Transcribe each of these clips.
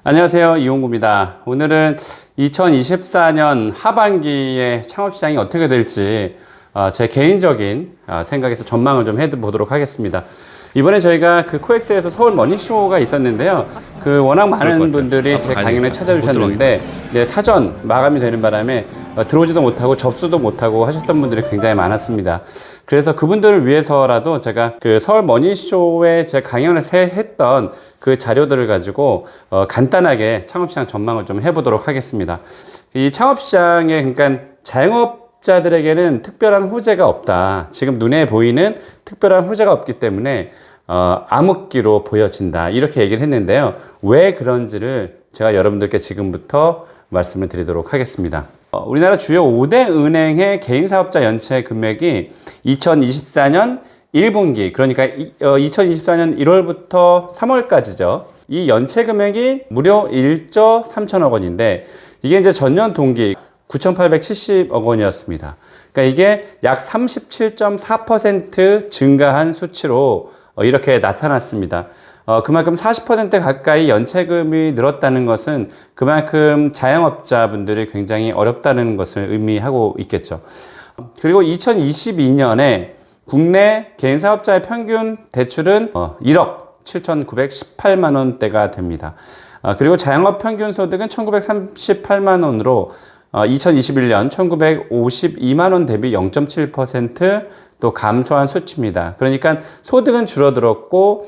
안녕하세요. 이용구입니다. 오늘은 2024년 하반기에 창업시장이 어떻게 될지 제 개인적인 생각에서 전망을 좀 해보도록 하겠습니다. 이번에 저희가 그 코엑스에서 서울 머니쇼가 있었는데요. 그 워낙 많은 분들이 제 강연을 찾아주셨는데 사전 마감이 되는 바람에 들어오지도 못하고 접수도 못하고 하셨던 분들이 굉장히 많았습니다. 그래서 그분들을 위해서라도 제가 그 서울 머니쇼에 제 강연을 했던 그 자료들을 가지고 간단하게 창업시장 전망을 좀 해보도록 하겠습니다. 이 창업시장에 그러니까 자영업자들에게는 특별한 호재가 없다. 지금 눈에 보이는 특별한 호재가 없기 때문에 암흑기로 보여진다. 이렇게 얘기를 했는데요. 왜 그런지를 제가 여러분들께 지금부터 말씀을 드리도록 하겠습니다. 우리나라 주요 5대 은행의 개인사업자 연체 금액이 2024년 1분기, 그러니까 2024년 1월부터 3월까지죠. 이 연체 금액이 무려 1조 3천억 원인데, 이게 이제 전년 동기 9,870억 원이었습니다. 그러니까 이게 약 37.4% 증가한 수치로 이렇게 나타났습니다. 그만큼 40% 가까이 연체금이 늘었다는 것은 그만큼 자영업자분들이 굉장히 어렵다는 것을 의미하고 있겠죠. 그리고 2022년에 국내 개인사업자의 평균 대출은 1억 7,918만 원대가 됩니다. 그리고 자영업 평균 소득은 1,938만 원으로 2021년 1,952만 원 대비 0.7% 감소한 수치입니다. 그러니까 소득은 줄어들었고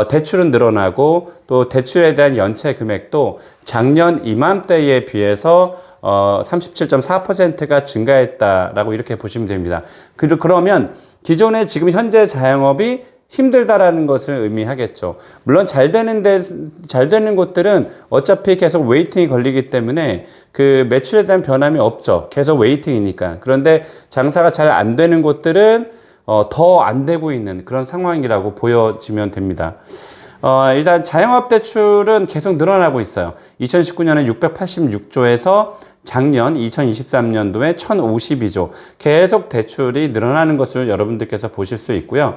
대출은 늘어나고 또 대출에 대한 연체 금액도 작년 이맘때에 비해서 37.4%가 증가했다라고 이렇게 보시면 됩니다. 그러면 기존에 지금 현재 자영업이 힘들다라는 것을 의미하겠죠. 물론 잘 되는 곳들은 어차피 계속 웨이팅이 걸리기 때문에 그 매출에 대한 변함이 없죠. 계속 웨이팅이니까. 그런데 장사가 잘 안 되는 곳들은 더 안 되고 있는 그런 상황이라고 보여지면 됩니다. 일단 자영업 대출은 계속 늘어나고 있어요. 2019년에 686조에서 작년 2023년도에 1052조 계속 대출이 늘어나는 것을 여러분들께서 보실 수 있고요.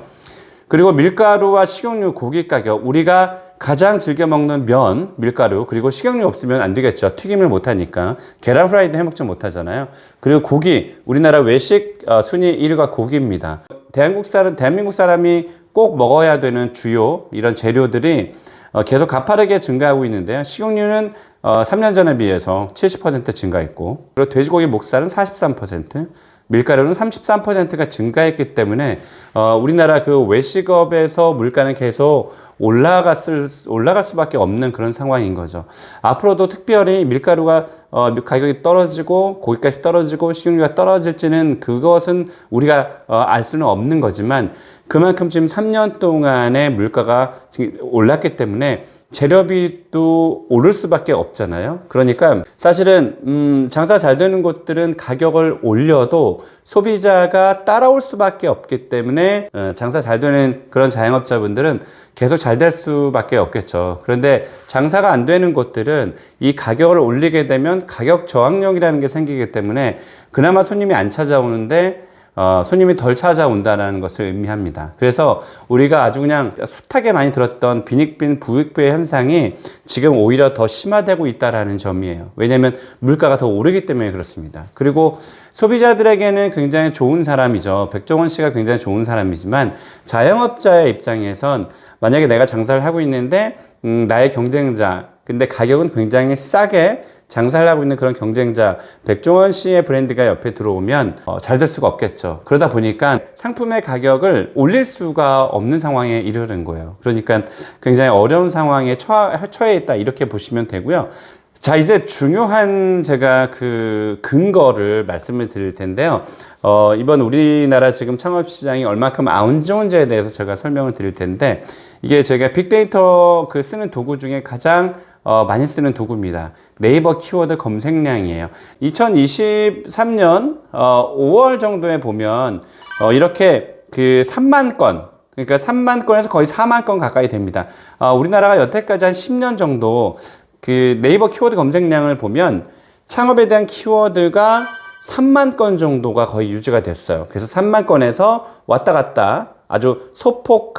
그리고 밀가루와 식용유, 고기 가격, 우리가 가장 즐겨 먹는 면, 밀가루, 그리고 식용유 없으면 안 되겠죠. 튀김을 못 하니까. 계란 프라이드 해먹지 못하잖아요. 그리고 고기, 우리나라 외식 순위 1위가 고기입니다. 대한민국 사람이 꼭 먹어야 되는 주요 이런 재료들이 계속 가파르게 증가하고 있는데요. 식용유는 3년 전에 비해서 70% 증가했고, 그리고 돼지고기 목살은 43%, 밀가루는 33%가 증가했기 때문에 우리나라 그 외식업에서 물가는 계속 올라갈 수밖에 없는 그런 상황인 거죠. 앞으로도 특별히 밀가루가 가격이 떨어지고 고기값이 떨어지고 식용유가 떨어질지는 그것은 우리가 알 수는 없는 거지만 그만큼 지금 3년 동안의 물가가 지금 올랐기 때문에 재료비도 오를 수밖에 없잖아요. 그러니까 사실은 장사 잘 되는 곳들은 가격을 올려도 소비자가 따라올 수밖에 없기 때문에 장사 잘 되는 그런 자영업자분들은 계속 잘 될 수밖에 없겠죠. 그런데 장사가 안 되는 곳들은 이 가격을 올리게 되면 가격 저항력이라는 게 생기기 때문에 그나마 손님이 안 찾아오는데 손님이 덜 찾아온다는 것을 의미합니다. 그래서 우리가 아주 그냥 숱하게 많이 들었던 빈익빈 부익부의 현상이 지금 오히려 더 심화되고 있다는 점이에요. 왜냐하면 물가가 더 오르기 때문에 그렇습니다. 그리고 소비자들에게는 굉장히 좋은 사람이죠. 백종원 씨가 굉장히 좋은 사람이지만 자영업자의 입장에선 만약에 내가 장사를 하고 있는데 나의 경쟁자, 근데 가격은 굉장히 싸게 장사를 하고 있는 그런 경쟁자 백종원 씨의 브랜드가 옆에 들어오면 잘 될 수가 없겠죠. 그러다 보니까 상품의 가격을 올릴 수가 없는 상황에 이르는 거예요. 그러니까 굉장히 어려운 상황에 처해 있다 이렇게 보시면 되고요. 자, 이제 중요한 제가 그 근거를 말씀을 드릴 텐데요. 이번 우리나라 지금 창업시장이 얼마큼 안 좋은지에 대해서 제가 설명을 드릴 텐데, 이게 저희가 빅데이터 그 쓰는 도구 중에 가장 많이 쓰는 도구입니다. 네이버 키워드 검색량이에요. 2023년 5월 정도에 보면 이렇게 그 3만 건, 그러니까 3만 건에서 거의 4만 건 가까이 됩니다. 우리나라가 여태까지 한 10년 정도 그 네이버 키워드 검색량을 보면 창업에 대한 키워드가 3만 건 정도가 거의 유지가 됐어요. 그래서 3만 건에서 왔다 갔다 아주 소폭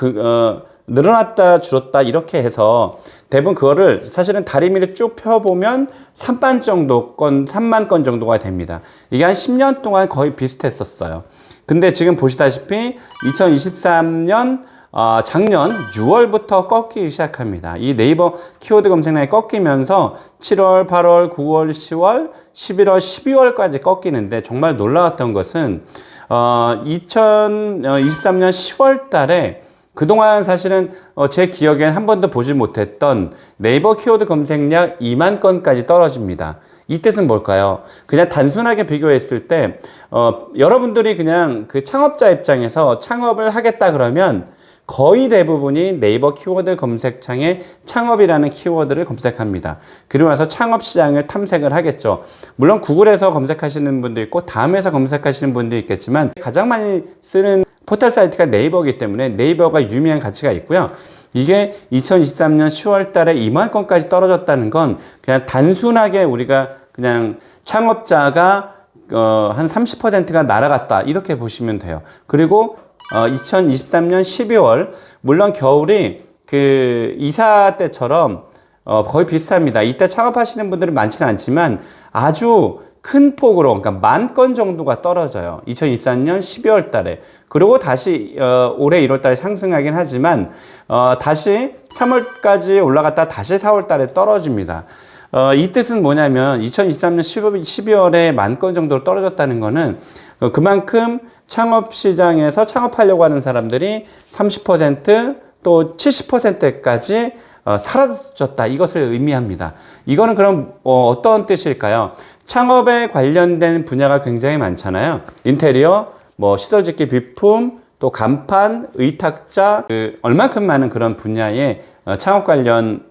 늘어났다 줄었다 이렇게 해서 대부분 그거를 사실은 다리미를 쭉 펴보면 3만 건 정도가 됩니다. 이게 한 10년 동안 거의 비슷했었어요. 근데 지금 보시다시피 2023년 작년 6월부터 꺾이기 시작합니다. 이 네이버 키워드 검색량이 꺾이면서 7월, 8월, 9월, 10월, 11월, 12월까지 꺾이는데 정말 놀라웠던 것은 2023년 10월 달에 그동안 사실은 제 기억엔 한 번도 보지 못했던 네이버 키워드 검색량 2만 건까지 떨어집니다. 이 뜻은 뭘까요? 그냥 단순하게 비교했을 때 여러분들이 그냥 그 창업자 입장에서 창업을 하겠다 그러면 거의 대부분이 네이버 키워드 검색창에 창업이라는 키워드를 검색합니다. 그리고 나서 창업 시장을 탐색을 하겠죠. 물론 구글에서 검색하시는 분도 있고 다음에서 검색하시는 분도 있겠지만 가장 많이 쓰는 포털 사이트가 네이버이기 때문에 네이버가 유의미한 가치가 있고요. 이게 2023년 10월 달에 2만 건까지 떨어졌다는 건 그냥 단순하게 우리가 그냥 창업자가 한 30%가 날아갔다 이렇게 보시면 돼요. 그리고 2023년 12월 물론 겨울이 그 이사 때처럼 거의 비슷합니다. 이때 창업하시는 분들은 많지는 않지만 아주 큰 폭으로 그러니까 10,000 건 정도가 떨어져요. 2024년 12월 달에. 그리고 다시 올해 1월 달에 상승하긴 하지만 다시 3월까지 올라갔다 다시 4월 달에 떨어집니다. 이 뜻은 뭐냐면 2023년 12월에 10,000 건 정도로 떨어졌다는 거는 그만큼 창업 시장에서 창업하려고 하는 사람들이 30%또 70%까지 사라졌다. 이것을 의미합니다. 이거는 그럼 어떤 뜻일까요? 창업에 관련된 분야가 굉장히 많잖아요. 인테리어, 시설짓기 비품, 또 간판, 의탁자, 얼만큼 많은 그런 분야의 창업 관련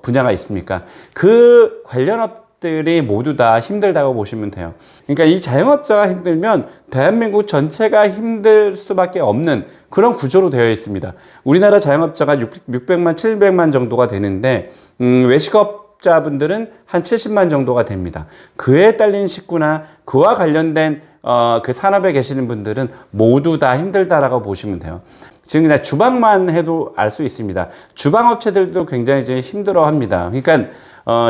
분야가 있습니까? 그 관련 업들이 모두 다 힘들다고 보시면 돼요. 그러니까 이 자영업자가 힘들면 대한민국 전체가 힘들 수밖에 없는 그런 구조로 되어 있습니다. 우리나라 자영업자가 600만, 700만 정도가 되는데 외식업자분들은 한 70만 정도가 됩니다. 그에 딸린 식구나 그와 관련된 그 산업에 계시는 분들은 모두 다 힘들다라고 보시면 돼요. 지금 그냥 주방만 해도 알 수 있습니다. 주방업체들도 굉장히 이제 힘들어 합니다. 그러니까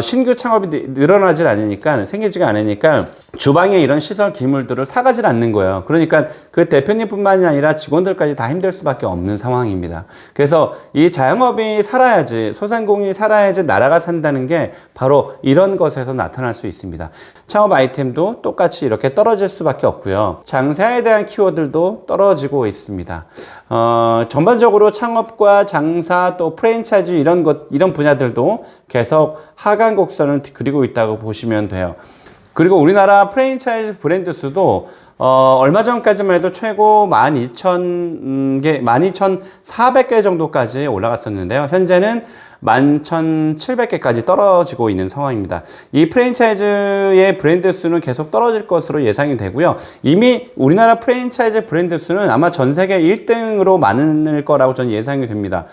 신규 창업이 늘어나질 않으니까 생기지가 않으니까 주방에 이런 시설 기물들을 사가질 않는 거예요. 그러니까 그 대표님뿐만이 아니라 직원들까지 다 힘들 수밖에 없는 상황입니다. 그래서 이 자영업이 살아야지, 소상공인이 살아야지 나라가 산다는 게 바로 이런 것에서 나타날 수 있습니다. 창업 아이템도 똑같이 이렇게 떨어질 수밖에 없고요. 장사에 대한 키워드도 떨어지고 있습니다. 전반적으로 창업과 장사 또 프랜차이즈 이런 분야들도 계속 하강 곡선을 그리고 있다고 보시면 돼요. 그리고 우리나라 프랜차이즈 브랜드 수도 얼마 전까지만 해도 최고 12,000개, 12,400개 정도까지 올라갔었는데요. 현재는 11,700개까지 떨어지고 있는 상황입니다. 이 프랜차이즈의 브랜드 수는 계속 떨어질 것으로 예상이 되고요. 이미 우리나라 프랜차이즈 브랜드 수는 아마 전 세계 1등으로 많을 거라고 저는 예상이 됩니다.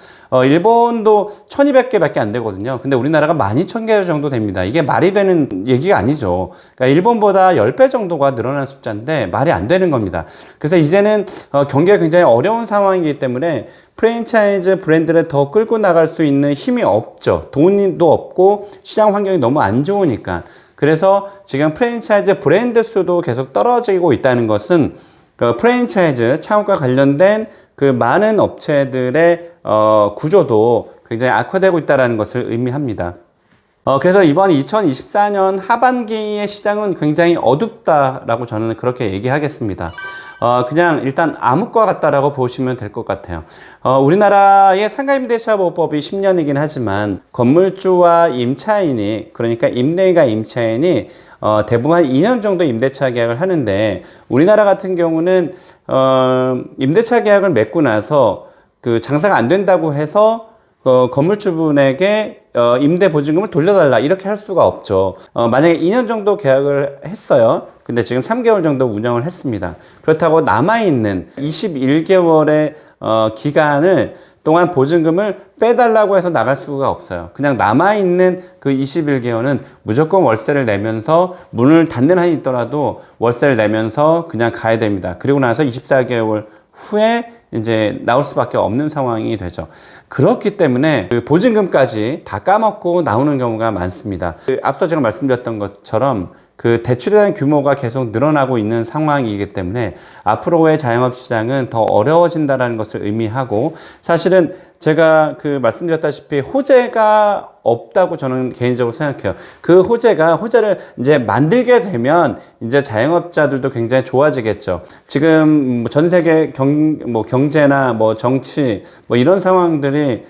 일본도 1,200개밖에 안 되거든요. 근데 우리나라가 12,000개 정도 됩니다. 이게 말이 되는 얘기가 아니죠. 그러니까 일본보다 10배 정도가 늘어난 숫자인데 말이 안 되는 겁니다. 그래서 이제는 경기가 굉장히 어려운 상황이기 때문에 프랜차이즈 브랜드를 더 끌고 나갈 수 있는 힘이 없죠. 돈도 없고 시장 환경이 너무 안 좋으니까. 그래서 지금 프랜차이즈 브랜드 수도 계속 떨어지고 있다는 것은 프랜차이즈 창업과 관련된 그 많은 업체들의 구조도 굉장히 악화되고 있다는 것을 의미합니다. 그래서 이번 2024년 하반기의 시장은 굉장히 어둡다라고 저는 그렇게 얘기하겠습니다. 그냥 일단 암흑과 같다라고 보시면 될 것 같아요. 우리나라의 상가임대차 보호법이 10년이긴 하지만 건물주와 임차인이 그러니까 임대인과 임차인이 대부분 한 2년 정도 임대차 계약을 하는데 우리나라 같은 경우는 임대차 계약을 맺고 나서 그 장사가 안 된다고 해서 건물주분에게 임대 보증금을 돌려달라 이렇게 할 수가 없죠. 만약에 2년 정도 계약을 했어요. 근데 지금 3개월 정도 운영을 했습니다. 그렇다고 남아있는 21개월의 기간을 동안 보증금을 빼달라고 해서 나갈 수가 없어요. 그냥 남아있는 그 21개월은 무조건 월세를 내면서 문을 닫는 한이 있더라도 월세를 내면서 그냥 가야 됩니다. 그리고 나서 24개월 후에 이제 나올 수밖에 없는 상황이 되죠. 그렇기 때문에 그 보증금까지 다 까먹고 나오는 경우가 많습니다. 앞서 제가 말씀드렸던 것처럼 그 대출에 대한 규모가 계속 늘어나고 있는 상황이기 때문에 앞으로의 자영업 시장은 더 어려워진다는 것을 의미하고, 사실은 제가 그 말씀드렸다시피 호재가 없다고 저는 개인적으로 생각해요. 그 호재를 이제 만들게 되면 이제 자영업자들도 굉장히 좋아지겠죠. 지금 전 세계 경제나 정치 이런 상황들이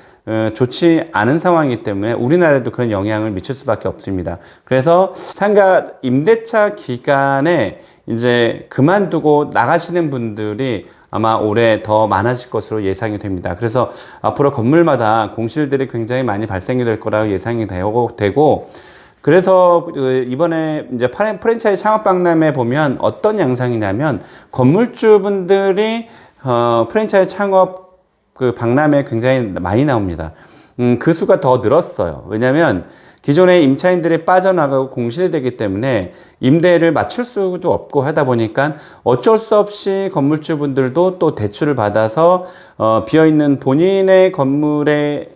좋지 않은 상황이기 때문에 우리나라에도 그런 영향을 미칠 수밖에 없습니다. 그래서 상가 임대차 기간에 이제 그만두고 나가시는 분들이 아마 올해 더 많아질 것으로 예상이 됩니다. 그래서 앞으로 건물마다 공실들이 굉장히 많이 발생이 될 거라고 예상이 되고, 그래서 이번에 이제 프랜차이즈 창업 박람회 보면 어떤 양상이냐면, 건물주분들이 프랜차이즈 창업 그 박람회에 굉장히 많이 나옵니다. 그 수가 더 늘었어요. 왜냐하면 기존의 임차인들이 빠져나가고 공실이 되기 때문에 임대를 맞출 수도 없고 하다 보니까 어쩔 수 없이 건물주분들도 또 대출을 받아서 비어있는 본인의 건물의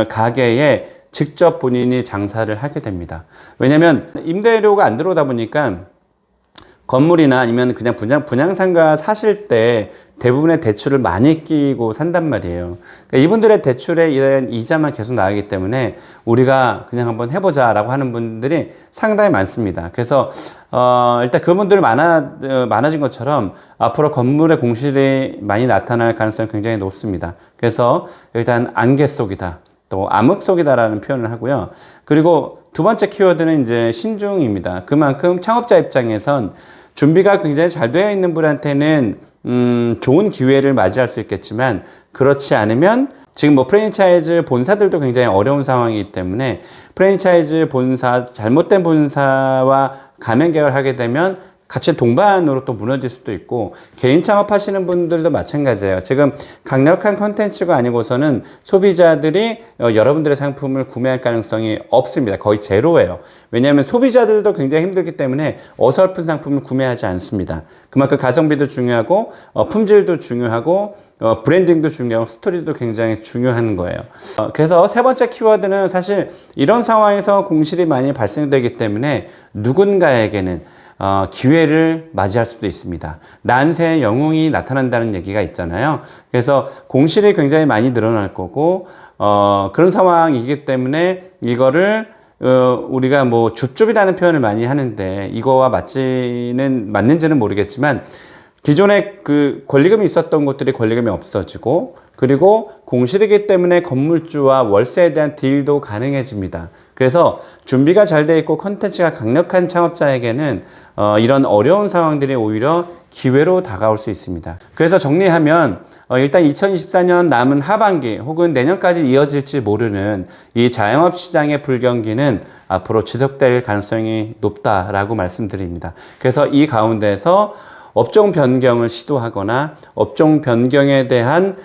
가게에 직접 본인이 장사를 하게 됩니다. 왜냐하면 임대료가 안 들어오다 보니까 건물이나 아니면 그냥 분양상가 사실 때 대부분의 대출을 많이 끼고 산단 말이에요. 그러니까 이분들의 대출에 대한 이자만 계속 나가기 때문에 우리가 그냥 한번 해보자 라고 하는 분들이 상당히 많습니다. 그래서 일단 그분들이 많아진 것처럼 앞으로 건물의 공실이 많이 나타날 가능성이 굉장히 높습니다. 그래서 일단 안개 속이다, 또 암흑 속이다라는 표현을 하고요. 그리고 두 번째 키워드는 이제 신중입니다. 그만큼 창업자 입장에선 준비가 굉장히 잘 되어 있는 분한테는 좋은 기회를 맞이할 수 있겠지만, 그렇지 않으면 지금 프랜차이즈 본사들도 굉장히 어려운 상황이기 때문에 프랜차이즈 본사, 잘못된 본사와 가맹 계약을 하게 되면 같이 동반으로 또 무너질 수도 있고, 개인 창업하시는 분들도 마찬가지예요. 지금 강력한 콘텐츠가 아니고서는 소비자들이 여러분들의 상품을 구매할 가능성이 없습니다. 거의 제로예요. 왜냐하면 소비자들도 굉장히 힘들기 때문에 어설픈 상품을 구매하지 않습니다. 그만큼 가성비도 중요하고 품질도 중요하고 브랜딩도 중요하고 스토리도 굉장히 중요한 거예요. 그래서 세 번째 키워드는 사실 이런 상황에서 공실이 많이 발생되기 때문에 누군가에게는 기회를 맞이할 수도 있습니다. 난세의 영웅이 나타난다는 얘기가 있잖아요. 그래서 공실이 굉장히 많이 늘어날 거고, 그런 상황이기 때문에 이거를 우리가 줍줍이라는 표현을 많이 하는데, 이거와 맞는지는 모르겠지만, 기존에 그 권리금이 있었던 곳들이 권리금이 없어지고, 그리고 공실이기 때문에 건물주와 월세에 대한 딜도 가능해집니다. 그래서 준비가 잘 돼 있고 컨텐츠가 강력한 창업자에게는 이런 어려운 상황들이 오히려 기회로 다가올 수 있습니다. 그래서 정리하면 일단 2024년 남은 하반기 혹은 내년까지 이어질지 모르는 이 자영업 시장의 불경기는 앞으로 지속될 가능성이 높다라고 말씀드립니다. 그래서 이 가운데서 업종 변경을 시도하거나 업종 변경에 대한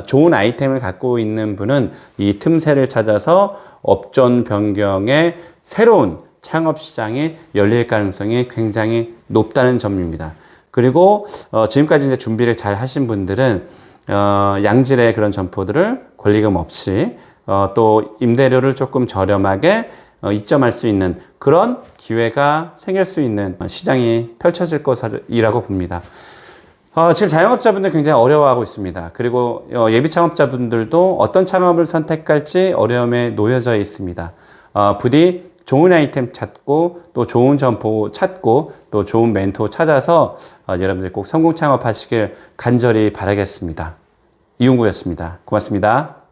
좋은 아이템을 갖고 있는 분은 이 틈새를 찾아서 업종 변경의 새로운 창업 시장이 열릴 가능성이 굉장히 높다는 점입니다. 그리고 지금까지 이제 준비를 잘 하신 분들은 양질의 그런 점포들을 권리금 없이 또 임대료를 조금 저렴하게 입점할 수 있는 그런 기회가 생길 수 있는 시장이 펼쳐질 것이라고 봅니다. 지금 자영업자분들 굉장히 어려워하고 있습니다. 그리고 예비 창업자분들도 어떤 창업을 선택할지 어려움에 놓여져 있습니다. 부디 좋은 아이템 찾고 또 좋은 점포 찾고 또 좋은 멘토 찾아서 여러분들 꼭 성공 창업하시길 간절히 바라겠습니다. 이용구였습니다. 고맙습니다.